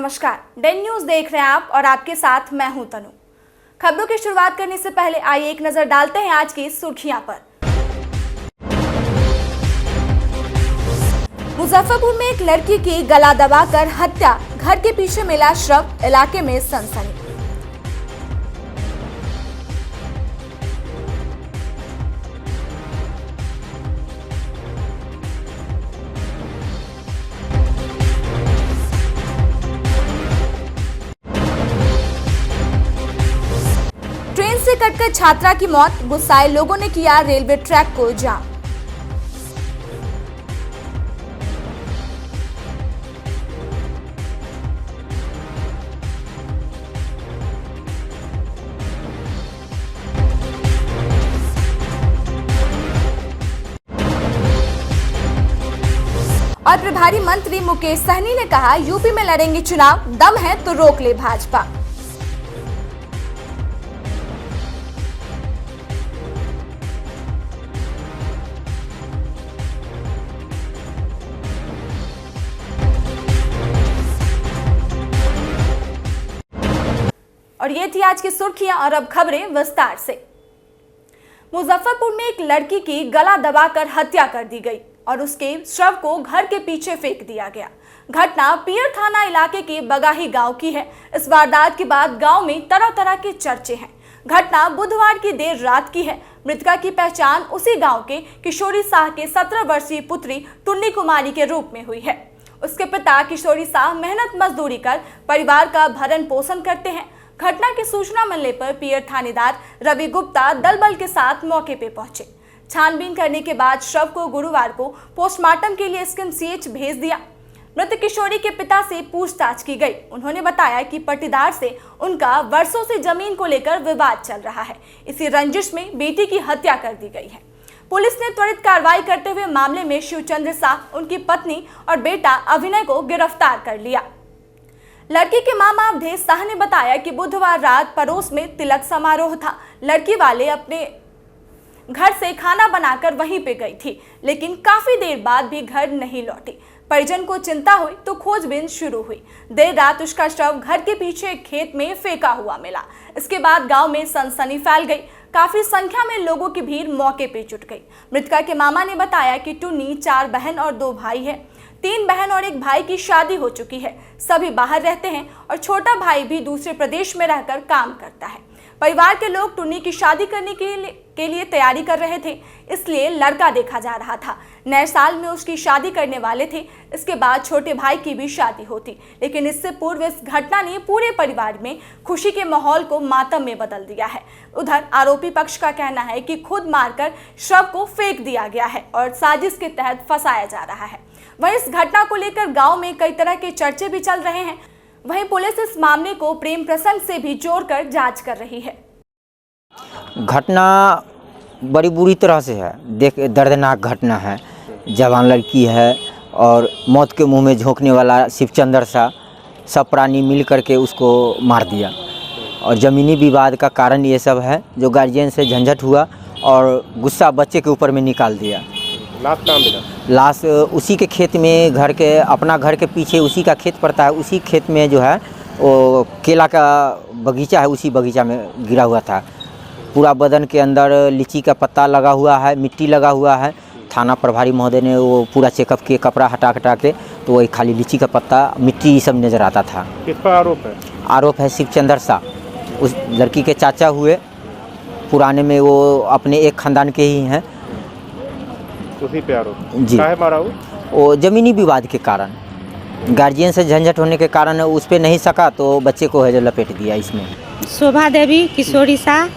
नमस्कार, Dane news देख रहे हैं आप और आपके साथ मैं हूं तनु। खबरों की शुरुआत करने से पहले आइए एक नजर डालते हैं आज की सुर्खियां पर। मुजफ्फरपुर में एक लड़की की गला दबाकर हत्या, घर के पीछे मिला शव, इलाके में सनसनी। ट्रेन से कटकर छात्रा की मौत, गुस्साए लोगों ने किया रेलवे ट्रैक को जाम। और प्रभारी मंत्री मुकेश सहनी ने कहा, यूपी में लड़ेंगे चुनाव, दम है तो रोक ले भाजपा। और ये थी आज की सुर्खियां और अब खबरें विस्तार से। मुजफ्फरपुर में एक लड़की की गला दबाकर हत्या कर दी गई और उसके शव को घर के पीछे फेंक दिया गया। घटना पियर थाना इलाके के बगाही गांव की है। इस वारदात के बाद गांव में तरह तरह के चर्चे हैं। घटना बुधवार की देर रात की है। मृतका की पहचान उसी गांव के किशोरी शाह के 17 वर्षीय पुत्री टुन्नी कुमारी के रूप में हुई है। उसके पिता किशोरी शाह मेहनत मजदूरी कर परिवार का भरण पोषण करते हैं। घटना की सूचना मिलने पर पियर थानेदार रवि गुप्ता दल बल के साथ मौके पर पहुंचे। छानबीन करने के बाद शव को गुरुवार को पोस्टमार्टम के लिए एसकेएमसीएच भेज दिया। मृत किशोरी के पिता से पूछताछ की गई। उन्होंने बताया कि पट्टीदार से उनका वर्षों से जमीन को लेकर विवाद चल रहा है। इसी रंजिश में बेटी की हत्या कर दी गई है। पुलिस ने त्वरित कार्रवाई करते हुए मामले में शिवचंद्र शाह, उनकी पत्नी और बेटा अभिनय को गिरफ्तार कर लिया। लड़की के मामा अवधेश शाह ने बताया कि बुधवार रात पड़ोस में तिलक समारोह था। लड़की वाले अपने घर से खाना बनाकर वहीं पे गई थी, लेकिन काफी देर बाद भी घर नहीं लौटी। परिजन को चिंता हुई तो खोजबीन शुरू हुई। देर रात उसका शव घर के पीछे एक खेत में फेंका हुआ मिला। इसके बाद गांव में सनसनी फैल गई। काफी संख्या में लोगों की भीड़ मौके पे जुट गई। मृतका के मामा ने बताया कि टुन्नी 4 बहन और 2 भाई है। 3 बहन और 1 भाई की शादी हो चुकी है। सभी बाहर रहते हैं और छोटा भाई भी दूसरे प्रदेश में रहकर काम करता है। परिवार के लोग टुन्नी की शादी करने के लिए तैयारी कर रहे थे, इसलिए लड़का देखा जा रहा था। नए साल में उसकी शादी करने वाले थे। इसके बाद छोटे भाई की भी शादी होती, लेकिन इससे पूर्व इस घटना ने पूरे परिवार में खुशी के माहौल को मातम में बदल दिया है। उधर आरोपी पक्ष का कहना है कि खुद मारकर शव को फेंक दिया गया है और साजिश के तहत फंसाया जा रहा है। वहीं इस घटना को लेकर गाँव में कई तरह के चर्चे भी चल रहे हैं। वहीं पुलिस इस मामले को प्रेम प्रसंग से भी जोड़कर जांच कर रही है। घटना बड़ी बुरी तरह से है। दर्दनाक घटना है। जवान लड़की है और मौत के मुंह में झोंकने वाला शिवचंद्र शाह, सब प्राणी मिल करके उसको मार दिया। और ज़मीनी विवाद का कारण ये सब है, जो गार्जियन से झंझट हुआ और गुस्सा बच्चे के ऊपर में निकाल दिया। लाश कहाँ मिला? लाश उसी के खेत में, अपना घर के पीछे उसी का खेत पड़ता है। उसी खेत में जो है वो केला का बगीचा है, उसी बगीचा में गिरा हुआ था। पूरा बदन के अंदर लीची का पत्ता लगा हुआ है, मिट्टी लगा हुआ है। थाना प्रभारी महोदय ने वो पूरा चेकअप किए, कपड़ा हटा के, तो वही खाली लीची का पत्ता, मिट्टी सब नज़र आता था। किस पर आरोप है? आरोप है शिवचंद्र शाह, उस लड़की के चाचा हुए। पुराने में वो अपने एक खानदान के ही हैं। उसी पे आरोप जी। काहे मारा वो ज़मीनी विवाद के कारण, गार्जियन से झंझट होने के कारण उस पर नहीं सका तो बच्चे को है जो लपेट दिया इसमें। शोभा देवी किशोरी शाह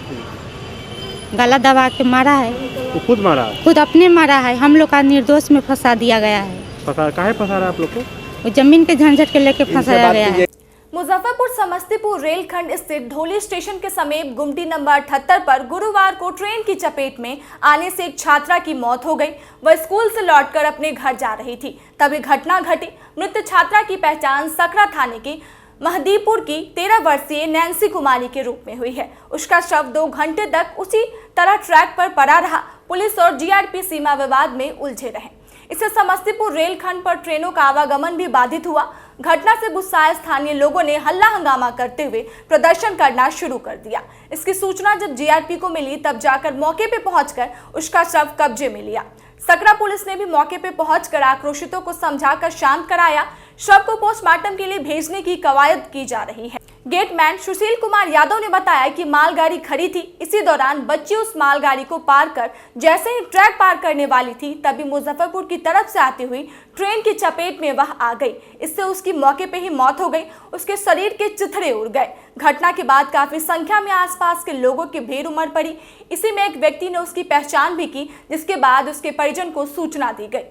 गला दबा के मारा है। तो खुद मारा? खुद अपने मारा है। हम लोग का निर्दोष में फंसा दिया गया है। काहे फंसा रहा है आप लोग को? वो जमीन के झंझट के लेके फंसाया गया है। मुजफ्फरपुर समस्तीपुर रेलखंड स्थित ढोली स्टेशन के समीप गुमटी नंबर 78 पर गुरुवार को ट्रेन की चपेट में आने से एक छात्रा की मौत हो गई। वह स्कूल से लौटकर अपने घर जा रही थी, तभी घटना घटी। मृत छात्रा की पहचान सकरा थाने की महदीपुर की 13 वर्षीय नैन्सी कुमारी के रूप में हुई है। उसका शव 2 घंटे तक उसी तरह ट्रैक पर पड़ा रहा। पुलिस और जीआरपी सीमा विवाद में उलझे रहे। इससे समस्तीपुर रेलखंड पर ट्रेनों का आवागमन भी बाधित हुआ। घटना से गुस्साए स्थानीय लोगों ने हल्ला हंगामा करते हुए प्रदर्शन करना शुरू कर दिया। इसकी सूचना जब जीआरपी को मिली तब जाकर मौके पे पहुंचकर उसका शव कब्जे में लिया। सकरा पुलिस ने भी मौके पे पहुंचकर आक्रोशितों को समझाकर शांत कराया। शव को पोस्टमार्टम के लिए भेजने की कवायद की जा रही है। गेटमैन सुशील कुमार यादव ने बताया कि मालगाड़ी खड़ी थी। इसी दौरान बच्ची उस मालगाड़ी को पार कर जैसे ही ट्रैक पार करने वाली थी तभी मुजफ्फरपुर की तरफ से आती हुई ट्रेन की चपेट में वह आ गई। इससे उसकी मौके पे ही मौत हो गई। उसके शरीर के चिथड़े उड़ गए। घटना के बाद काफी संख्या में आसपास के लोगों की भीड़ उमड़ पड़ी। इसी में एक व्यक्ति ने उसकी पहचान भी की, जिसके बाद उसके परिजन को सूचना दी गई।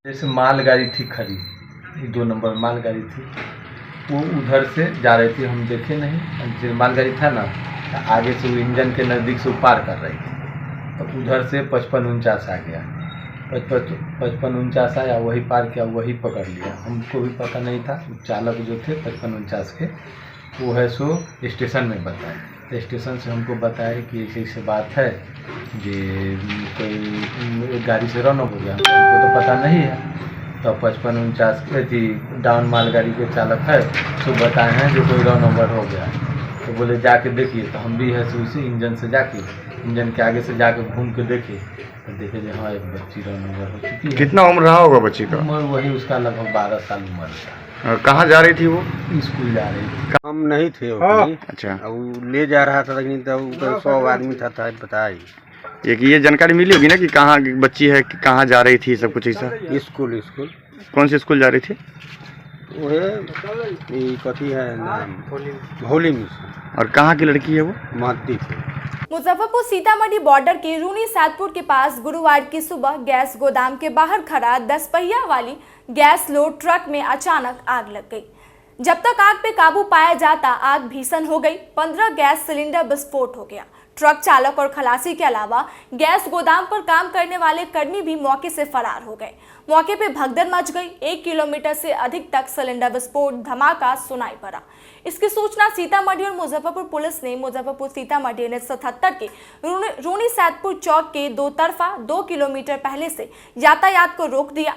जैसे मालगाड़ी थी खड़ी, 2 नंबर मालगाड़ी थी, वो उधर से जा रही थी, हम देखे नहीं। जो मालगाड़ी था ना, आगे से वो इंजन के नज़दीक से वो पार कर रही थी, तो उधर से 55-49 आ गया। 55-49 आया, वही पार किया, वही पकड़ लिया। हमको भी पता नहीं था। चालक जो थे 55-49 के, वो है सो स्टेशन में बताए। तो स्टेशन से हमको बताया कि ऐसी बात है कि कोई गाड़ी से रन हो गया। हमको तो पता नहीं है। तो 55-49 थी डाउन मालगाड़ी के चालक है, तो बताए हैं जो कोई रन ओवर हो गया। तो बोले जाके देखिए। तो हम भी है सो उसी इंजन से जाके, इंजन के आगे से जाके घूम के देखे, तो देखे जो हाँ एक बच्ची रन ओवर हो चुकी है। कितना उम्र रहा होगा बच्ची का? उम्र वही उसका लगभग 12 साल उम्र था। कहाँ जा रही थी वो? स्कूल जा रही थी। काम नहीं थे वो। अच्छा, वो ले जा रहा था, लेकिन तब 100 आदमी था बताई। ये जानकारी मिली होगी ना कि कहाँ बच्ची है, कि कहाँ जा रही थी, सब कुछ ऐसा? स्कूल। कौन से स्कूल जा रही थी? वो है कथी है नाम, होली मिशन। और कहाँ की लड़की है वो? माती थी। मुजफ्फरपुर सीतामढ़ी बॉर्डर के रूनी सैदपुर के पास गुरुवार की सुबह गैस गोदाम के बाहर खड़ा 10 पहिया वाली गैस लोड ट्रक में अचानक आग लग गई। जब तक आग पे काबू पाया जाता आग भीषण हो गई। 15 गैस सिलेंडर विस्फोट हो गया। ट्रक चालक और खलासी के अलावा गैस गोदाम पर काम करने वाले कर्मी भी मौके से फरार हो गए। मौके पे भगदड़ मच गई। 1 किलोमीटर से अधिक तक सिलेंडर विस्फोट धमाका सुनाई पड़ा। इसकी सूचना सीतामढ़ी और मुजफ्फरपुर पुलिस ने मुजफ्फरपुर सीतामढ़ी NH-77 के रूनी सैदपुर चौक के 2 तरफा 2 किलोमीटर पहले से यातायात को रोक दिया।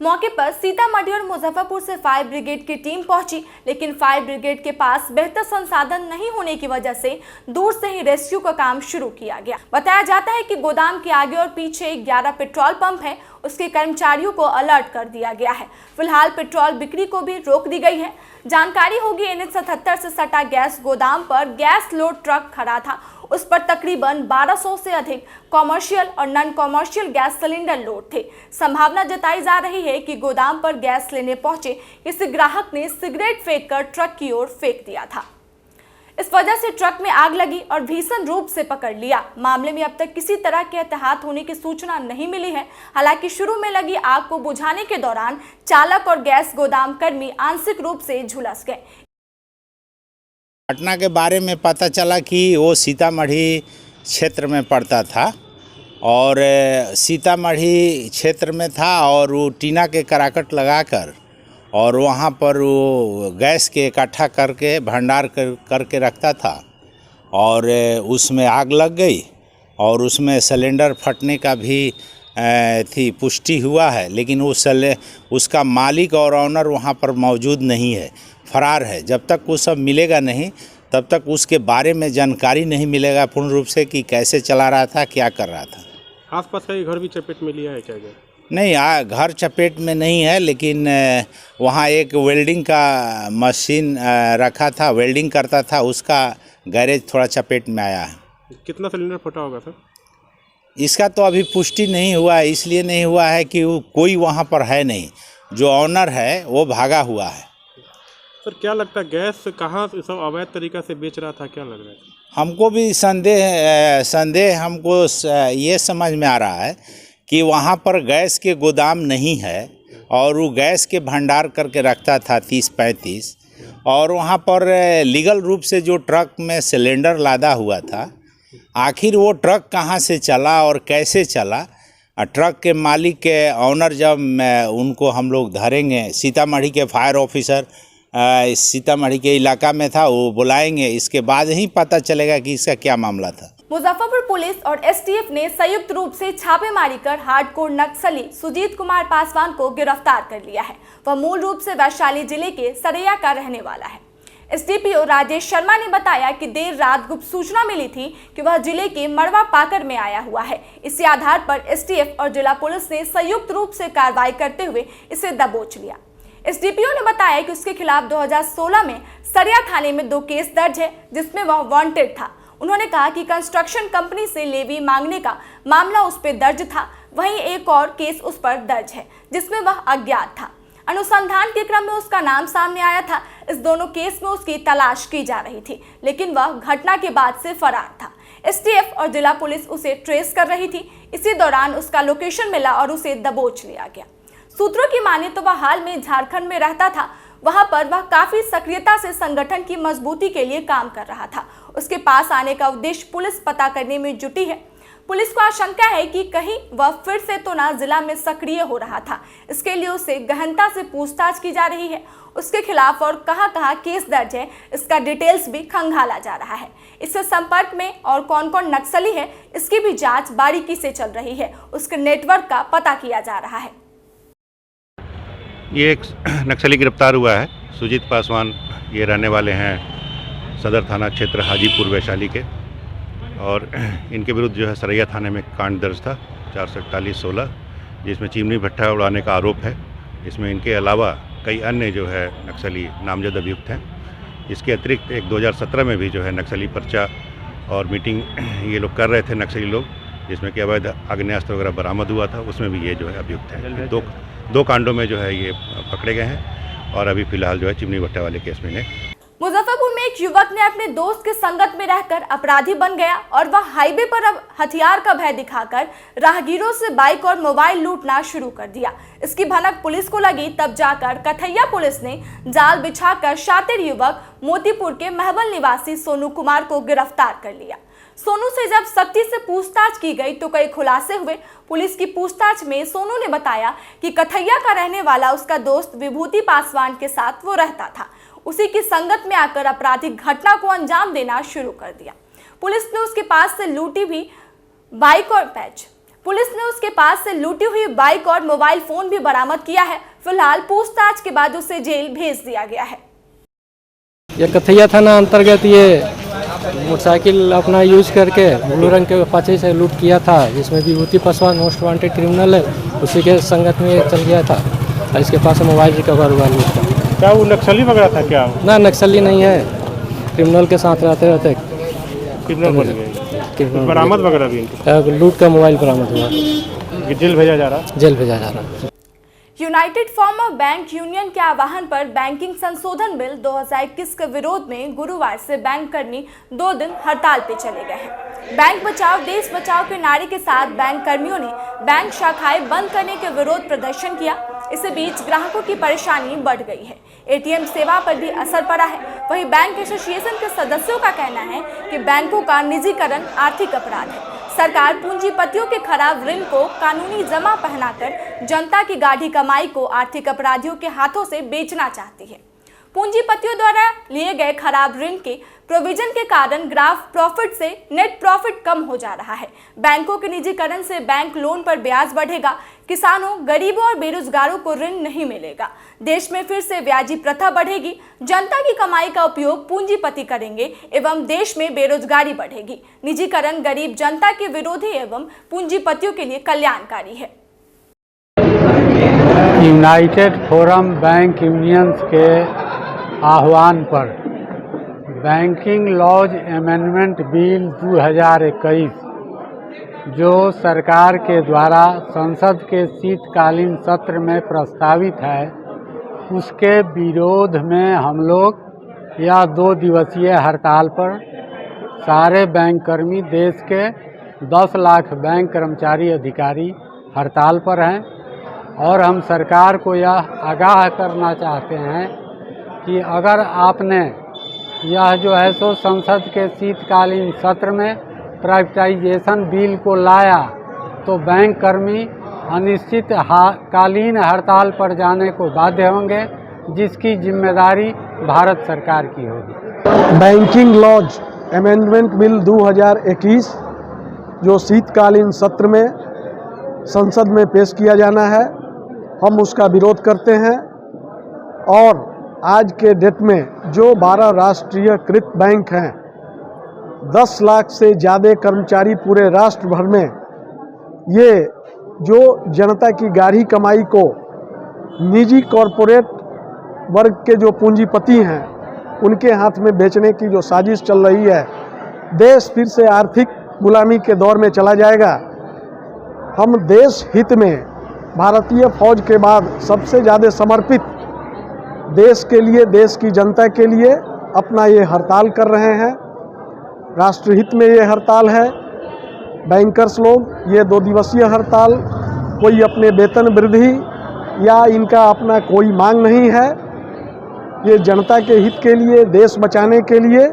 मौके पर सीतामढ़ी और मुजफ्फरपुर से फायर ब्रिगेड की टीम पहुंची, लेकिन फायर ब्रिगेड के पास बेहतर संसाधन नहीं होने की वजह से दूर से ही रेस्क्यू का काम शुरू किया गया। बताया जाता है कि गोदाम के आगे और पीछे 11 पेट्रोल पंप है। उसके कर्मचारियों को अलर्ट कर दिया गया है। फिलहाल पेट्रोल बिक्री को भी रोक दी गई है। जानकारी होगी NH-77 से सटा गैस गोदाम पर गैस लोड ट्रक खड़ा था। उस पर तकरीबन 1200 से अधिक कॉमर्शियल और non commercial gas cylinder load थे। संभावना जताई जा रही है कि गोदाम पर गैस लेने पहुंचे किसी ग्राहक ने सिगरेट फेंककर ट्रक की ओर फेंक दिया था। इस वजह से ट्रक में आग लगी और भीषण रूप से पकड़ लिया। मामले में अब तक किसी तरह के हताहत होने की सूचना नहीं मिली है। हालांकि शुरू में लगी आग को बुझाने के दौरान चालक और गैस गोदाम कर्मी आंशिक रूप से झुलस गए। घटना के बारे में पता चला कि वो सीतामढ़ी क्षेत्र में पड़ता था और सीतामढ़ी क्षेत्र में था और वो टीना के कराकट लगाकर और वहाँ पर वो गैस के इकट्ठा करके भंडार करके रखता था और उसमें आग लग गई और उसमें सिलेंडर फटने का भी थी पुष्टि हुआ है, लेकिन उसका मालिक और ऑनर वहाँ पर मौजूद नहीं है, फरार है। जब तक वो सब मिलेगा नहीं तब तक उसके बारे में जानकारी नहीं मिलेगा पूर्ण रूप से कि कैसे चला रहा था, क्या कर रहा था। आसपास का घर भी चपेट में लिया है क्या? नहीं, घर चपेट में नहीं है, लेकिन वहाँ एक वेल्डिंग का मशीन रखा था, वेल्डिंग करता था, उसका गैरेज थोड़ा चपेट में आया है। कितना सिलेंडर फटा होगा सर? इसका तो अभी पुष्टि नहीं हुआ है, इसलिए नहीं हुआ है कि कोई वहाँ पर है नहीं। जो ऑनर है वो भागा हुआ है। सर क्या लगता है गैस कहाँ से सब अवैध तरीक़ा से बेच रहा था, क्या लग रहा है? हमको भी संदेह हमको ये समझ में आ रहा है कि वहाँ पर गैस के गोदाम नहीं है और वो गैस के भंडार करके रखता था 30-35 और वहाँ पर लीगल रूप से जो ट्रक में सिलेंडर लादा हुआ था, आखिर वो ट्रक कहाँ से चला और कैसे चला, ट्रक के मालिक के ऑनर जब उनको हम लोग धरेंगे, सीतामढ़ी के फायर ऑफिसर सीतामढ़ी के इलाका में था, वो बुलाएंगे, इसके बाद ही पता चलेगा कि इसका क्या मामला था। मुजफ्फरपुर पुलिस और एसटीएफ ने संयुक्त रूप से छापेमारी कर हार्डकोर नक्सली सुजीत कुमार पासवान को गिरफ्तार कर लिया है। वह मूल रूप से वैशाली जिले के सरैया का रहने वाला है। एसडीपीओ राजेश शर्मा ने बताया कि देर रात गुप्त सूचना मिली थी कि वह जिले के मड़वा पाकर में आया हुआ है। इसी आधार पर एसटीएफ और जिला पुलिस ने संयुक्त रूप से कार्रवाई करते हुए इसे दबोच लिया। एसडीपीओ ने बताया कि उसके खिलाफ 2016 में सरैया थाने में 2 केस दर्ज है, जिसमें वह वांटेड था। उन्होंने कहा कि कंस्ट्रक्शन कंपनी से लेवी मांगने का मामला उस पर दर्ज था, वहीं एक और केस उस पर दर्ज है जिसमें वह अज्ञात था। अनुसंधान के क्रम में उसका नाम सामने आया था। इस दोनों केस में उसकी तलाश की जा रही थी, लेकिन वह घटना के बाद से फरार था। एसटीएफ और जिला पुलिस उसे ट्रेस कर रही थी। इसी दौरान उसका लोकेशन मिला और उसे दबोच लिया गया। सूत्रों की माने तो वह हाल में झारखंड में रहता था। वहां पर वह काफी सक्रियता से संगठन की मजबूती के लिए काम कर रहा था। उसके पास आने का उद्देश्य पुलिस पता करने में जुटी है। पुलिस को आशंका है कि कहीं वह फिर से तो ना जिला में सक्रिय हो रहा था। इसके लिए उसे गहनता से पूछताछ की जा रही है। उसके खिलाफ और कहां केस दर्ज है, इसका डिटेल्स भी खंगाला जा रहा है। इससे संपर्क में और कौन कौन नक्सली है, इसकी भी जांच बारीकी से चल रही है। उसके नेटवर्क का पता किया जा रहा है। ये एक नक्सली गिरफ्तार हुआ है, सुजीत पासवान। ये रहने वाले हैं सदर थाना क्षेत्र हाजीपुर वैशाली के, और इनके विरुद्ध जो है सरैया थाने में कांड दर्ज था 441-16, जिसमें चिमनी भट्ठा उड़ाने का आरोप है। इसमें इनके अलावा कई अन्य जो है नक्सली नामजद अभियुक्त हैं। इसके अतिरिक्त एक 2017 में भी जो है नक्सली पर्चा और मीटिंग ये लोग कर रहे थे नक्सली लोग, जिसमें कि अवैध आग्नेयास्त्र वगैरह बरामद हुआ था। उसमें भी ये जो है अभियुक्त हैं। दो कांडों में जो है ये पकड़े गए हैं, और अभी फिलहाल जो है चिमनी भट्टा वाले केस में इन्हें। मुजफ्फरपुर में एक युवक ने अपने दोस्त के संगत में रहकर अपराधी बन गया और वह हाईवे पर अब हथियार का भय दिखाकर राहगीरों से बाइक और मोबाइल लूटना शुरू कर दिया। इसकी भनक पुलिस को लगी, तब जाकर कथैया पुलिस ने जाल बिछाकर शातिर युवक मोतीपुर के महबल निवासी सोनू कुमार को गिरफ्तार कर लिया। सोनू से जब सख्ती से पूछताछ की गई तो कई खुलासे हुए। पुलिस की पूछताछ में सोनू ने बताया कि कथैया का रहने वाला उसका दोस्त विभूति पासवान के साथ वो रहता था। उसी की संगत में आकर आपराधिक घटना को अंजाम देना शुरू कर दिया। पुलिस ने उसके पास से लूटी हुई बाइक और मोबाइल फोन भी बरामद किया है। फिलहाल पूछताछ के बाद उसे जेल भेज दिया गया है। यह कथैया थाना अंतर्गत ये मोटरसाइकिल अपना यूज करके ब्लू रंग के अपाचे से लूट किया था, जिसमें विभूति पासवान मोस्ट वांटेड क्रिमिनल है, उसी के संगत में ये चल गया था। और इसके पास मोबाइल रिकवर हुआ लूट का। क्या वो नक्सली वगैरह था क्या? ना, नक्सली नहीं है, क्रिमिनल के साथ रहते क्रिमिनल बन गए। बरामद वगैरह भी लूट का मोबाइल बरामद हुआ। जेल भेजा जा रहा? जेल भेजा जा रहा। यूनाइटेड फार्मर बैंक यूनियन के आह्वान पर बैंकिंग संशोधन बिल 2021 के विरोध में गुरुवार से बैंक कर्मी 2 दिन हड़ताल पे चले गए हैं। बैंक बचाओ देश बचाओ के नारे के साथ बैंक कर्मियों ने बैंक शाखाएं बंद करने के विरोध प्रदर्शन किया। इसी बीच ग्राहकों की परेशानी बढ़ गई है। एटीएम सेवा पर भी असर पड़ा है। वहीं बैंक एसोसिएशन के सदस्यों का कहना है कि बैंकों का निजीकरण आर्थिक अपराध है। सरकार पूंजीपतियों के खराब ऋण को कानूनी जमा पहनाकर जनता की गाढ़ी कमाई को आर्थिक अपराधियों के हाथों से बेचना चाहती है। पूंजीपतियों द्वारा लिए गए खराब ऋण के प्रोविजन के कारण ग्राफ प्रॉफिट से नेट प्रॉफिट कम हो जा रहा है। बैंकों के निजीकरण से बैंक लोन पर ब्याज बढ़ेगा। किसानों, गरीबों और बेरोजगारों को ऋण नहीं मिलेगा। देश में फिर से ब्याजी प्रथा बढ़ेगी। जनता की कमाई का उपयोग पूंजीपति करेंगे एवं देश में बेरोजगारी बढ़ेगी। निजीकरण गरीब जनता के विरोधी एवं पूंजीपतियों के लिए कल्याणकारी है। यूनाइटेड फोरम बैंक यूनियंस के आह्वान पर बैंकिंग लॉज अमेंडमेंट बिल 2021 जो सरकार के द्वारा संसद के शीतकालीन सत्र में प्रस्तावित है, उसके विरोध में हम लोग यह 2 दिवसीय हड़ताल पर सारे बैंक कर्मी, देश के 10 लाख बैंक कर्मचारी अधिकारी हड़ताल पर हैं। और हम सरकार को यह आगाह करना चाहते हैं कि अगर आपने यह जो है सो संसद के शीतकालीन सत्र में प्राइवेटाइजेशन बिल को लाया तो बैंक कर्मी अनिश्चितकालीन हड़ताल पर जाने को बाध्य होंगे, जिसकी जिम्मेदारी भारत सरकार की होगी। बैंकिंग लॉज अमेंडमेंट बिल 2021 जो शीतकालीन सत्र में संसद में पेश किया जाना है, हम उसका विरोध करते हैं। और आज के डेट में जो 12 राष्ट्रीयकृत बैंक हैं, 10 लाख से ज़्यादा कर्मचारी पूरे राष्ट्र भर में, ये जो जनता की गाढ़ी कमाई को निजी कॉरपोरेट वर्ग के जो पूंजीपति हैं उनके हाथ में बेचने की जो साजिश चल रही है, देश फिर से आर्थिक गुलामी के दौर में चला जाएगा। हम देश हित में भारतीय फौज के बाद सबसे ज़्यादा समर्पित देश के लिए, देश की जनता के लिए अपना ये हड़ताल कर रहे हैं। राष्ट्रहित में ये हड़ताल है। बैंकर्स लोग ये 2 दिवसीय हड़ताल, कोई अपने वेतन वृद्धि या इनका अपना कोई मांग नहीं है। ये जनता के हित के लिए, देश बचाने के लिए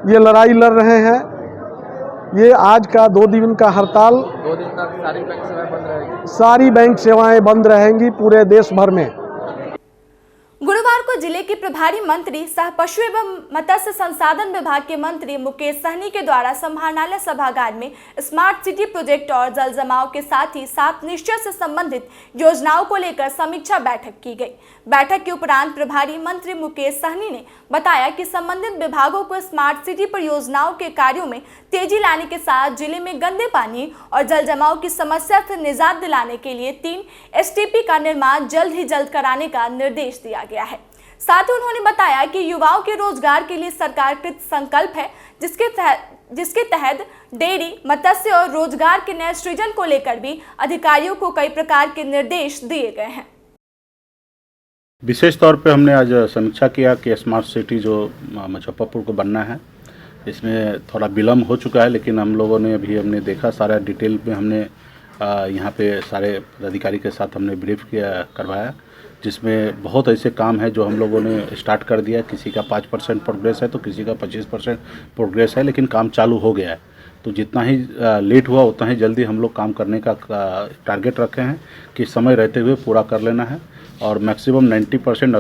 ये लड़ाई लड़ रहे हैं। ये आज का 2 दिन का हड़ताल, 2 दिन तक सारी बैंक सेवाएं बंद रहेगी। सारी बैंक सेवाएं बंद रहेंगी पूरे देश भर में। गुरुवार को जिले के प्रभारी मंत्री सह पशु एवं मत्स्य संसाधन विभाग के मंत्री मुकेश सहनी के द्वारा समाहरणालय सभागार में स्मार्ट सिटी प्रोजेक्ट और जल जमाव के साथ ही 7 निश्चय से संबंधित योजनाओं को लेकर समीक्षा बैठक की गई। बैठक के उपरांत प्रभारी मंत्री मुकेश सहनी ने बताया कि संबंधित विभागों को स्मार्ट सिटी परियोजनाओं के कार्यों में तेजी लाने के साथ जिले में गंदे पानी और जल जमाव की समस्या से निजात दिलाने के लिए 3 STP का निर्माण जल्द ही जल्द कराने का निर्देश दिया गया है। साथ ही उन्होंने बताया कि युवाओं के रोजगार के लिए सरकार कृत संकल्प है, जिसके तहत डेयरी, मत्स्य और रोजगार के नए सृजन को लेकर भी अधिकारियों को कई प्रकार के निर्देश दिए गए हैं। विशेष तौर पे हमने आज समीक्षा किया कि स्मार्ट सिटी जो मुजफ्फरपुर को बनना है, इसमें थोड़ा विलम्ब हो चुका है, लेकिन हम लोगों ने अभी हमने देखा, सारा डिटेल में हमने यहाँ पे सारे अधिकारी के साथ हमने ब्रीफ करवाया, जिसमें बहुत ऐसे काम है जो हम लोगों ने स्टार्ट कर दिया। किसी का 5% प्रोग्रेस है तो किसी का 25% प्रोग्रेस है, लेकिन काम चालू हो गया है। तो जितना ही लेट हुआ उतना ही जल्दी हम लोग काम करने का टारगेट रखे हैं कि समय रहते हुए पूरा कर लेना है। और मैक्सिमम 90%,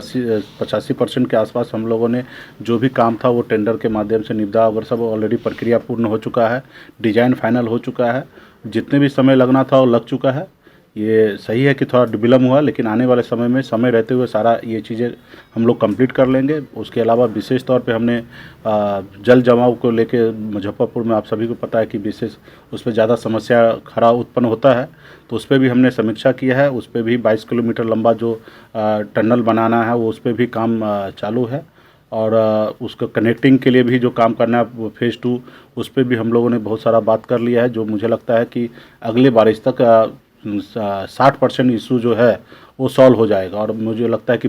85% के आसपास हम लोगों ने जो भी काम था वो टेंडर के माध्यम से निपटा, और सब ऑलरेडी प्रक्रिया पूर्ण हो चुका है, डिजाइन फाइनल हो चुका है, जितने भी समय लगना था वो लग चुका है। ये सही है कि थोड़ा विलम्ब हुआ, लेकिन आने वाले समय में समय रहते हुए सारा ये चीज़ें हम लोग कंप्लीट कर लेंगे। उसके अलावा विशेष तौर पे हमने जल जमाव को लेके मुजफ्फरपुर में आप सभी को पता है कि विशेष उस पर ज़्यादा समस्या खरा उत्पन्न होता है, तो उस पर भी हमने समीक्षा किया है। उस पर भी 22 किलोमीटर लंबा जो टनल बनाना है वो उस पर भी काम चालू है, और उसको कनेक्टिंग के लिए भी जो काम करना है फेज़ 2, उस पर भी हम लोगों ने बहुत सारा बात कर लिया है, जो मुझे लगता है कि अगले बारिश तक 60% इशू जो है वो सॉल्व हो जाएगा। और मुझे लगता है कि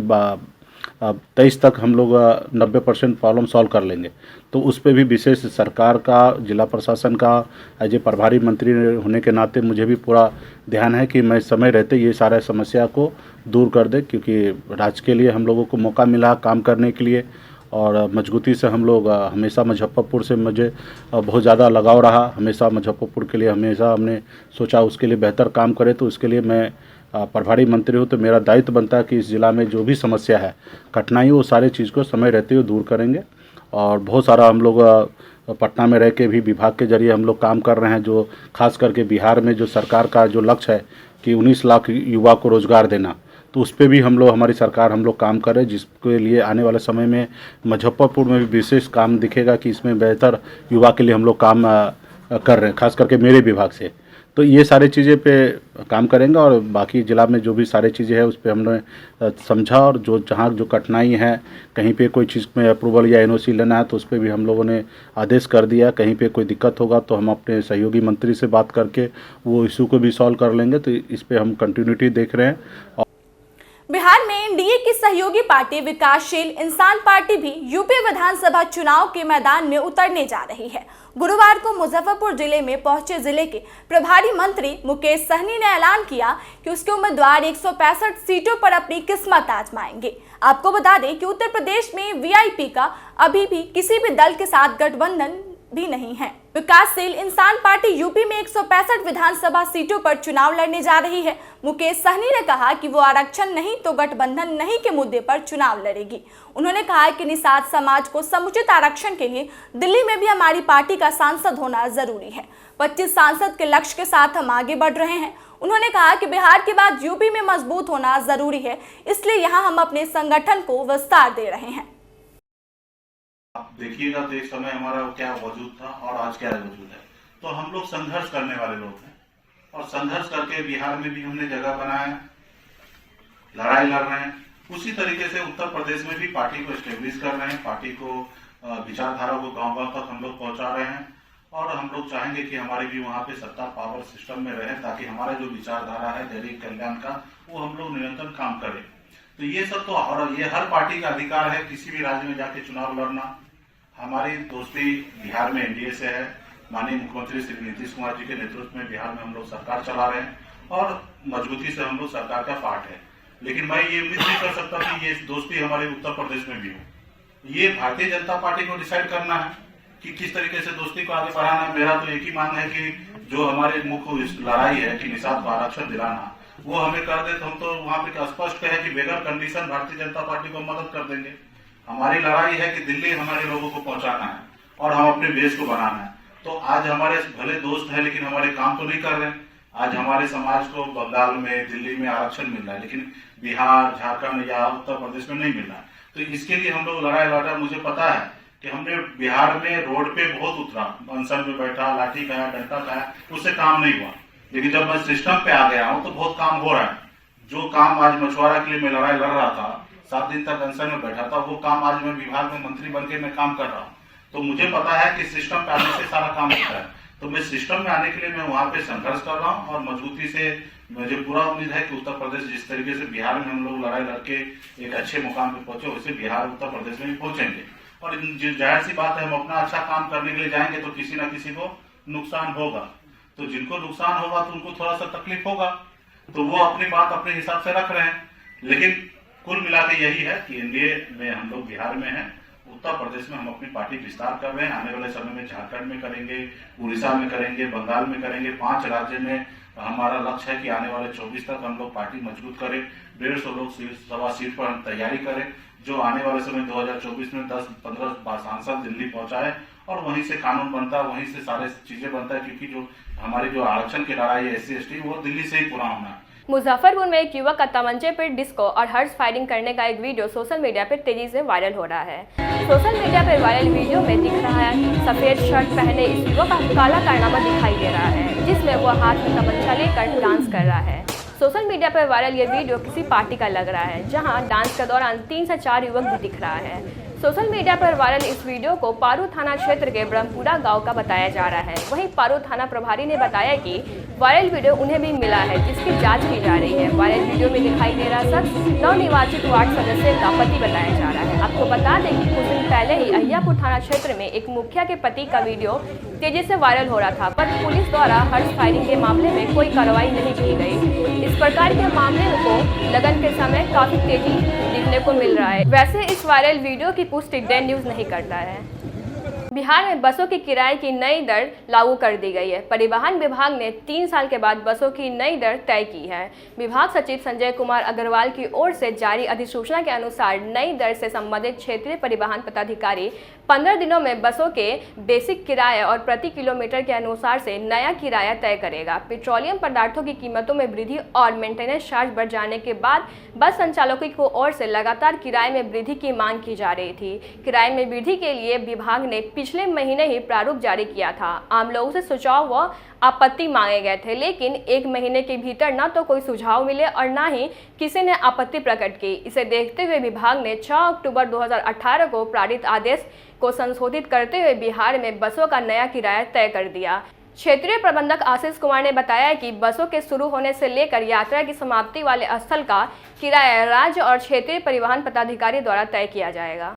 23 तक हम लोग 90% प्रॉब्लम सॉल्व कर लेंगे। तो उस पर भी विशेष सरकार का, जिला प्रशासन का, एज ए प्रभारी मंत्री होने के नाते मुझे भी पूरा ध्यान है कि मैं समय रहते ये सारे समस्या को दूर कर दे, क्योंकि राज्य के लिए हम लोगों को मौका मिला काम करने के लिए, और मजबूती से हम लोग हमेशा मुजफ्फरपुर से मुझे बहुत ज़्यादा लगाव रहा। हमेशा मुजफ्फरपुर के लिए हमेशा हमने सोचा उसके लिए बेहतर काम करें। तो इसके लिए मैं प्रभारी मंत्री हूँ, तो मेरा दायित्व बनता है कि इस ज़िला में जो भी समस्या है, कठिनाई, वो सारी चीज़ को समय रहते हुए दूर करेंगे। और बहुत सारा हम लोग पटना में रह के भी विभाग के जरिए हम लोग काम कर रहे हैं, जो खास करके बिहार में जो सरकार का जो लक्ष्य है कि 19 लाख युवा को रोज़गार देना, तो उस पर भी हम लोग, हमारी सरकार, हम लोग काम कर रहे हैं, जिसके लिए आने वाले समय में मुजफ्फरपुर में भी विशेष काम दिखेगा कि इसमें बेहतर युवा के लिए हम लोग काम कर रहे हैं, खास करके मेरे विभाग से। तो ये सारी चीज़ें पे काम करेंगे, और बाकी ज़िला में जो भी सारी चीज़ें हैं उस पर हमने समझा, और जो जहाँ जो कठिनाई है, कहीं पे कोई चीज़ में अप्रूवल या NOC लेना है तो उस पर भी हम लोगों ने आदेश कर दिया। कहीं पे कोई दिक्कत होगा तो हम अपने सहयोगी मंत्री से बात करके वो इशू को भी सॉल्व कर लेंगे। तो इस पर हम कंटिन्यूटी देख रहे हैं। बिहार में एनडीए की सहयोगी पार्टी विकासशील इंसान पार्टी भी यूपी विधानसभा चुनाव के मैदान में उतरने जा रही है। गुरुवार को मुजफ्फरपुर जिले में पहुंचे जिले के प्रभारी मंत्री मुकेश सहनी ने ऐलान किया कि उसके उम्मीदवार 165 सीटों पर अपनी किस्मत आजमाएंगे। आपको बता दें कि उत्तर प्रदेश में वीआईपी का अभी भी किसी भी दल के साथ गठबंधन भी नहीं है। विकासशील इंसान पार्टी यूपी में 165 विधानसभा सीटों पर चुनाव लड़ने जा रही है। मुकेश सहनी ने कहा कि वो आरक्षण नहीं तो गठबंधन नहीं के मुद्दे पर चुनाव लड़ेगी। उन्होंने कहा कि निषाद समाज को समुचित आरक्षण के लिए दिल्ली में भी हमारी पार्टी का सांसद होना जरूरी है। 25 सांसद के लक्ष्य के साथ हम आगे बढ़ रहे हैं। उन्होंने कहा कि बिहार के बाद यूपी में मजबूत होना जरूरी है, इसलिए यहाँ हम अपने संगठन को विस्तार दे रहे हैं। आप देखिएगा तो एक समय हमारा क्या वजूद था और आज क्या वजूद है। तो हम लोग संघर्ष करने वाले लोग हैं और संघर्ष करके बिहार में भी हमने जगह बनाया, लड़ाई लड़ रहे हैं। उसी तरीके से उत्तर प्रदेश में भी पार्टी को एस्टेब्लिश कर रहे हैं, पार्टी को विचारधारा को गांव-गांव तक हम लोग पहुंचा रहे हैं और हम लोग चाहेंगे कि हमारे भी वहाँ पे सत्ता पावर सिस्टम में रहे, ताकि हमारा जो विचारधारा है गरीब कल्याण का वो हम लोग निरंतर काम करें। तो ये सब तो और ये हर पार्टी का अधिकार है किसी भी राज्य में जाके चुनाव लड़ना। हमारी दोस्ती बिहार में एनडीए से है। माननीय मुख्यमंत्री श्री नीतीश कुमार जी के नेतृत्व में बिहार में हम लोग सरकार चला रहे हैं और मजबूती से हम लोग सरकार का पार्ट है। लेकिन मैं ये उम्मीद नहीं कर सकता कि ये दोस्ती हमारे उत्तर प्रदेश में भी हो। ये भारतीय जनता पार्टी को डिसाइड करना है कि किस तरीके से दोस्ती को आगे बढ़ाना है। मेरा तो एक ही मानना है कि जो हमारे मुख्य लड़ाई है कि निषाद को आरक्षण दिलाना, वो हमें कर दे तो हम तो वहाँ पे स्पष्ट है कि बेगर कंडीशन भारतीय जनता पार्टी को मदद कर देंगे। हमारी लड़ाई है कि दिल्ली हमारे लोगों को पहुंचाना है और हम अपने बेस को बनाना है। तो आज हमारे भले दोस्त है लेकिन हमारे काम तो नहीं कर रहे हैं। आज हमारे समाज को बंगाल में, दिल्ली में आरक्षण मिल रहा है लेकिन बिहार, झारखंड या उत्तर प्रदेश में नहीं मिल रहा है। तो इसके लिए हम लोग लड़ाई लड़ा। मुझे पता है कि हमने बिहार में रोड पे बहुत उतरा, अनशन में बैठा, लाठी खाया, डंडा खाया, उससे काम नहीं हुआ। लेकिन जब मैं सिस्टम पे आ गया हूँ तो बहुत काम हो रहा है। जो काम आज मछुआरा के लिए मैं लड़ाई लड़ रहा था, 7 दिन तक अनशन में बैठा था, वो काम आज मैं विभाग में मंत्री बन के मैं काम कर रहा हूँ। तो मुझे पता है कि सिस्टम पे आने से सारा काम होता है। तो मैं सिस्टम में आने के लिए मैं वहाँ पे संघर्ष कर रहा हूँ और मजबूती से मुझे पूरा उम्मीद है कि उत्तर प्रदेश जिस तरीके से बिहार में हम लोग लड़ाई लड़के एक अच्छे मुकाम पे पहुंचे, वैसे बिहार उत्तर प्रदेश में भी पहुंचेंगे। और जाहिर सी बात है, हम अपना अच्छा काम करने के लिए जाएंगे तो किसी न किसी को नुकसान होगा। तो जिनको नुकसान होगा तो उनको थोड़ा सा तकलीफ होगा, तो वो अपनी बात अपने हिसाब से रख रहे हैं। लेकिन कुल मिला के यही है कि एनडीए में हम लोग बिहार में हैं, उत्तर प्रदेश में हम अपनी पार्टी विस्तार कर रहे हैं। आने वाले समय में झारखंड में करेंगे, उड़ीसा में करेंगे, बंगाल में करेंगे। 5 राज्य में हमारा लक्ष्य है कि आने वाले 24 तक हम लोग पार्टी मजबूत करें। 150 लोकसभा सीट पर हम तैयारी करें, जो आने वाले समय 2024 में 10-15 सांसद दिल्ली पहुंचाए और वहीं से कानून बनता है, वहीं से सारे चीजें बनता है। क्योंकि जो हमारी जो आरक्षण की लड़ाई है SC/ST, वो दिल्ली से ही पूरा होना है। मुजफ्फरपुर में एक युवक का तमंचे पर डिस्को और हर्ष फायरिंग करने का एक वीडियो सोशल मीडिया पर तेजी से वायरल हो रहा है। सोशल मीडिया पर वायरल वीडियो में दिख रहा है सफेद शर्ट पहने इस युवक का काला कारनामा दिखाई दे रहा है, जिसमें वो हाथ में तमंचा लेकर डांस कर रहा है। सोशल मीडिया पर वायरल ये वीडियो किसी पार्टी का लग रहा है, जहां डांस के दौरान 3 से 4 युवक भी दिख रहा है। सोशल मीडिया पर वायरल इस वीडियो को पारू थाना क्षेत्र के ब्रह्मपुरा गांव का बताया जा रहा है। वहीं पारू थाना प्रभारी ने बताया कि वायरल वीडियो उन्हें भी मिला है, जिसकी जांच की जा रही है। वायरल वीडियो में दिखाई दे रहा शख्स नवनिर्वाचित वार्ड सदस्य का पति बताया जा रहा है। आपको बता दें कि कुछ दिन पहले ही अहियापुर थाना क्षेत्र में एक मुखिया के पति का वीडियो तेजी से वायरल हो रहा था, पर पुलिस द्वारा हर्ष फायरिंग के मामले में कोई कार्रवाई नहीं की गई। इस प्रकार के मामले को लगन के समय काफी तेजी दिखने को मिल रहा है। वैसे इस वायरल वीडियो की पुष्टि डे न्यूज़ नहीं करता है। बिहार में बसों की किराए की नई दर लागू कर दी गई है। परिवहन विभाग ने 3 साल के बाद बसों की नई दर तय की है। विभाग सचिव संजय कुमार अग्रवाल की ओर से जारी अधिसूचना के अनुसार नई दर से संबंधित क्षेत्रीय परिवहन पदाधिकारी 15 दिनों में बसों के बेसिक किराए और प्रति किलोमीटर के अनुसार से नया किराया तय करेगा। पेट्रोलियम पदार्थों की कीमतों में वृद्धि और मेंटेनेंस चार्ज बढ़ जाने के बाद बस संचालकों की ओर से लगातार किराए में वृद्धि की मांग की जा रही थी। किराए में वृद्धि के लिए विभाग ने पिछले महीने ही प्रारूप जारी किया था। आम लोगों से सुझाव व आपत्ति मांगे गए थे, लेकिन 1 महीने के भीतर न तो कोई सुझाव मिले और न ही किसी ने आपत्ति प्रकट की। इसे देखते हुए विभाग ने 6 अक्टूबर 2018 को पारित आदेश को संशोधित करते हुए बिहार में बसों का नया किराया तय कर दिया। क्षेत्रीय प्रबंधक आशीष कुमार ने बताया कि बसों के शुरू होने से लेकर यात्रा की समाप्ति वाले स्थल का किराया राज्य और क्षेत्रीय परिवहन पदाधिकारी द्वारा तय किया जाएगा।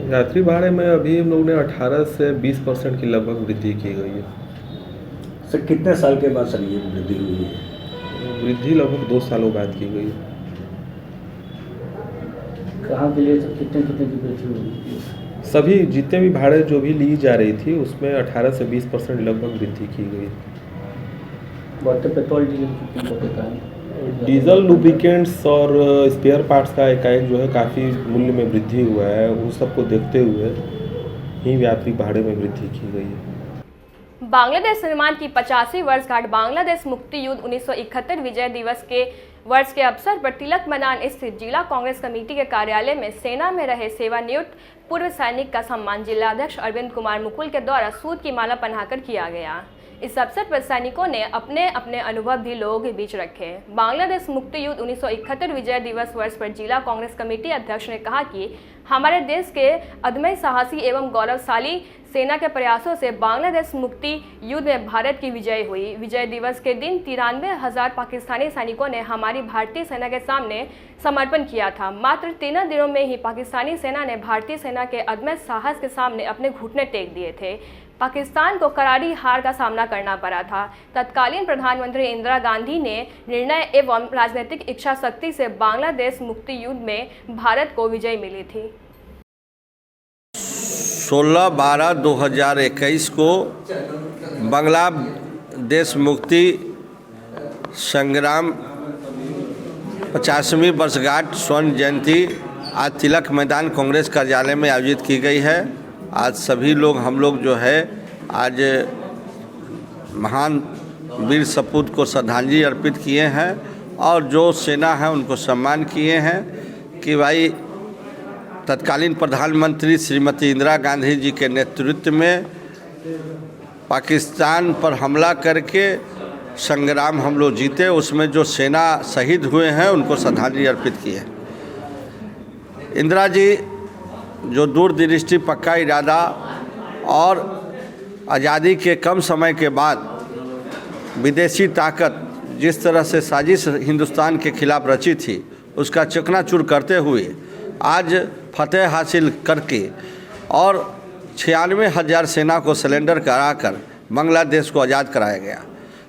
यात्री भाड़े में अभी हम लोगों ने 18 से 20% की लगभग वृद्धि की गई है। सर कितने साल के बाद सर ये वृद्धि हुई है? वृद्धि लगभग 2 सालों बाद की गई। कहाँ के लिए सर कितने की वृद्धि हुई? सभी जितने भी भाड़े जो भी ली जा रही थी उसमें 18 से 20% लगभग वृद्धि की गई। बढ़ते पेट्रोल डीजल की कीमतों का डीजल लुब्रिकेंट्स और स्पेयर पार्ट्स का एकाएक जो है काफ़ी मूल्य में वृद्धि हुआ है, उन सबको देखते हुए ही यात्री भाड़े में वृद्धि की गई है। बांग्लादेश निर्माण की 50वीं वर्षगांठ बांग्लादेश मुक्ति युद्ध 1971 विजय दिवस के वर्ष के अवसर पर तिलक मैदान स्थित जिला कांग्रेस कमेटी के कार्यालय में सेना में रहे सेवानिवृत्त पूर्व सैनिक का सम्मान जिलाध्यक्ष अरविंद कुमार मुकुल के द्वारा सूद की माला पहनाकर किया गया। इस अवसर पर सैनिकों ने अपने अपने अनुभव भी लोगों के बीच रखे। बांग्लादेश मुक्ति युद्ध 1971 विजय दिवस वर्ष पर जिला कांग्रेस कमेटी अध्यक्ष ने कहा कि हमारे देश के अदम्य साहसी एवं गौरवशाली सेना के प्रयासों से बांग्लादेश मुक्ति युद्ध में भारत की विजय हुई। विजय दिवस के दिन 93,000 पाकिस्तानी सैनिकों ने हमारी भारतीय सेना के सामने समर्पण किया था। मात्र 3 दिनों में ही पाकिस्तानी सेना ने भारतीय सेना के अदम्य साहस के सामने अपने घुटने टेक दिए थे। पाकिस्तान को करारी हार का सामना करना पड़ा था। तत्कालीन प्रधानमंत्री इंदिरा गांधी ने निर्णय एवं राजनीतिक इच्छा शक्ति से बांग्लादेश मुक्ति युद्ध में भारत को विजय मिली थी। 16/12/2021 को बांग्लादेश मुक्ति संग्राम 50वीं वर्षगांठ स्वर्ण जयंती आज तिलक मैदान कांग्रेस कार्यालय में आयोजित की गई है। आज सभी लोग हम लोग जो है आज महान वीर सपूत को श्रद्धांजलि अर्पित किए हैं और जो सेना है उनको सम्मान किए हैं कि भाई तत्कालीन प्रधानमंत्री श्रीमती इंदिरा गांधी जी के नेतृत्व में पाकिस्तान पर हमला करके संग्राम हम लोग जीते, उसमें जो सेना शहीद हुए हैं उनको श्रद्धांजलि अर्पित की है। इंदिरा जी जो दूरदृष्टि, पक्का इरादा और आज़ादी के कम समय के बाद विदेशी ताकत जिस तरह से साजिश हिंदुस्तान के खिलाफ रची थी उसका चकनाचूर करते हुए आज फतेह हासिल करके और 96,000 सेना को सरेंडर कराकर बांग्लादेश को आज़ाद कराया गया।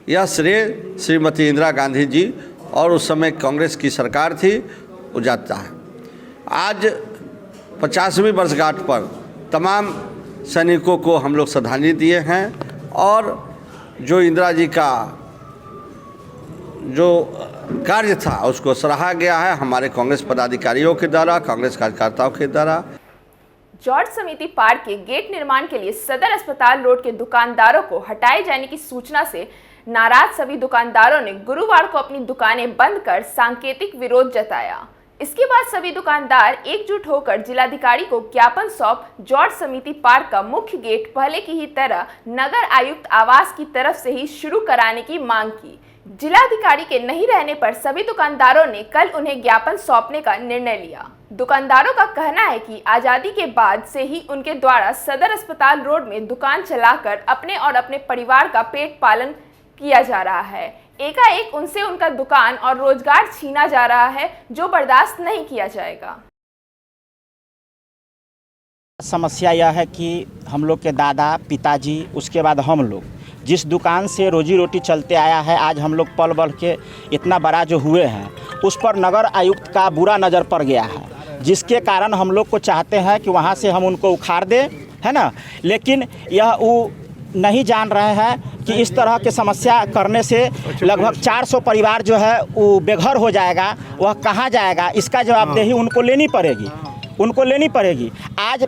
यह श्रेय श्रीमती इंदिरा गांधी जी और उस समय कांग्रेस की सरकार थी वो जाता है। आज 50वीं वर्षगांठ पर तमाम सैनिकों को हम लोग श्रद्धांजलि दिए हैं और जो इंदिरा जी का जो कार्य था उसको सराहा गया है हमारे कांग्रेस पदाधिकारियों के द्वारा, कांग्रेस कार्यकर्ताओं के द्वारा। जॉर्ज समिति पार्क के गेट निर्माण के लिए सदर अस्पताल रोड के दुकानदारों को हटाए जाने की सूचना से नाराज सभी दुकानदारों ने गुरुवार को अपनी दुकानें बंद कर सांकेतिक विरोध जताया। इसके बाद सभी दुकानदार एकजुट होकर जिलाधिकारी को ज्ञापन सौंप जॉर्ज समिति पार्क का मुख्य गेट पहले की ही तरह नगर आयुक्त आवास की तरफ से ही शुरू कराने की मांग की। जिलाधिकारी के नहीं रहने पर सभी दुकानदारों ने कल उन्हें ज्ञापन सौंपने का निर्णय लिया। दुकानदारों का कहना है कि आज़ादी के बाद से ही उनके द्वारा सदर अस्पताल रोड में दुकान चलाकर अपने और अपने परिवार का पेट पालन किया जा रहा है। एकाएक उनसे उनका दुकान और रोजगार छीना जा रहा है जो बर्दाश्त नहीं किया जाएगा। समस्या यह है कि हम लोग के दादा, पिताजी, उसके बाद हम लोग जिस दुकान से रोजी रोटी चलते आया है, आज हम लोग पल बढ़ के इतना बड़ा जो हुए हैं उस पर नगर आयुक्त का बुरा नज़र पड़ गया है, जिसके कारण हम लोग को चाहते हैं कि वहाँ से हम उनको उखाड़ दें, है ना। लेकिन यह वो नहीं जान रहे हैं कि इस तरह के समस्या करने से लगभग 400 परिवार जो है वो बेघर हो जाएगा। वह कहाँ जाएगा, इसका जवाबदेही उनको लेनी पड़ेगी। आज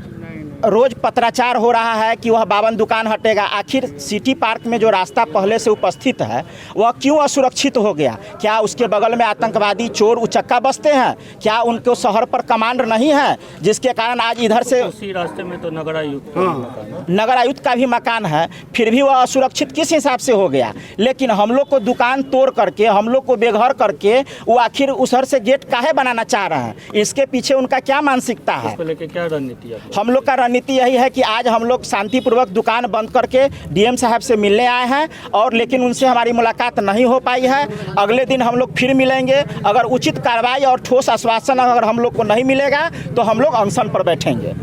रोज़ पत्राचार हो रहा है कि वह 52 दुकान हटेगा। आखिर सिटी पार्क में जो रास्ता पहले से उपस्थित है वह क्यों असुरक्षित हो गया? क्या उसके बगल में आतंकवादी, चोर, उचक्का बसते हैं? क्या उनको शहर पर कमांड नहीं है, जिसके कारण आज इधर से उसी रास्ते में तो नगर आयुक्त का भी मकान है, फिर भी वह असुरक्षित किस हिसाब से हो गया? लेकिन हम लोग को दुकान तोड़ करके, हम लोग को बेघर करके वो आखिर उधर से गेट काहे बनाना चाह रहे हैं? इसके पीछे उनका क्या मानसिकता है? इसको लेके क्या रणनीति है? हम लोग का रणनीति यही है कि आज हम लोग शांतिपूर्वक दुकान बंद करके डीएम साहब से मिलने आए हैं और लेकिन उनसे हमारी मुलाकात नहीं हो पाई है। अगले दिन हम लोग फिर मिलेंगे। अगर उचित कार्रवाई और ठोस आश्वासन अगर हम लोग को नहीं मिलेगा तो हम लोग अनशन पर बैठेंगे।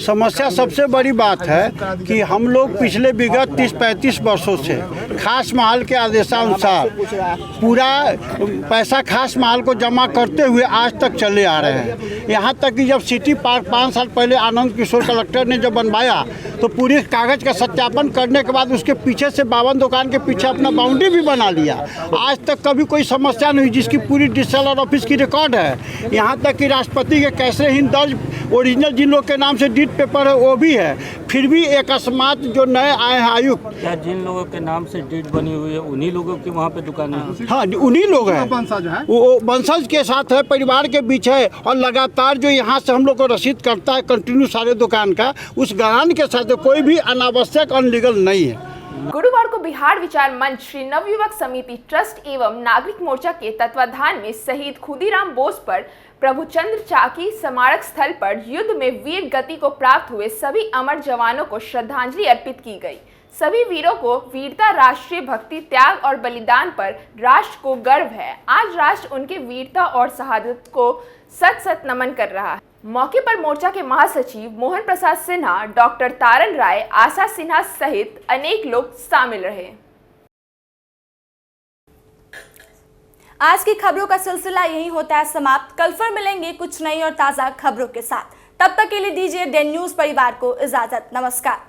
समस्या सबसे बड़ी बात है कि हम लोग पिछले विगत 30-35 वर्षों से खास महल के आदेशानुसार पूरा पैसा खास महल को जमा करते हुए आज तक चले आ रहे हैं। यहाँ तक कि जब सिटी पार्क 5 साल पहले आनंद किशोर कलेक्टर ने जब बनवाया तो पूरी कागज़ का सत्यापन करने के बाद उसके पीछे से 52 दुकान के पीछे अपना बाउंड्री भी बना लिया। आज तक कभी कोई समस्या नहीं, जिसकी पूरी डीएसएलआर ऑफिस की रिकॉर्ड है। यहाँ तक कि राष्ट्रपति के कैसे ही दर्ज ओरिजिनल जिन लोग के नाम से डीड पेपर है वो भी है, फिर भी एक अकस्मात जो नए आए हैं आयुक्त, क्या जिन लोगों के नाम से डीड बनी हुई है उन्हीं लोगों की वहाँ पे दुकान है? हाँ, उन्हीं लोग हैं, वो वंशज के साथ है, परिवार के बीच है। और लगातार जो यहाँ से हम लोग को रसीद करता है कंटिन्यू सारे दुकान का, उस गारंटी के साथ कोई भी अनावश्यक अनलीगल नहीं है। गुरुवार को बिहार विचार मंच, श्री नवयुवक समिति ट्रस्ट एवं नागरिक मोर्चा के तत्वाधान में शहीद खुदीराम बोस पर प्रभुचंद्र चाकी स्मारक स्थल पर युद्ध में वीर गति को प्राप्त हुए सभी अमर जवानों को श्रद्धांजलि अर्पित की गई। सभी वीरों को वीरता, राष्ट्रीय भक्ति, त्याग और बलिदान पर राष्ट्र को गर्व है। आज राष्ट्र उनके वीरता और शहादत को सत सत नमन कर रहा है। मौके पर मोर्चा के महासचिव मोहन प्रसाद सिन्हा, डॉक्टर तारन राय, आशा सिन्हा सहित अनेक लोग शामिल रहे। आज की खबरों का सिलसिला यही होता है समाप्त। कल फिर मिलेंगे कुछ नई और ताजा खबरों के साथ। तब तक के लिए दीजिए डेन न्यूज परिवार को इजाजत। नमस्कार।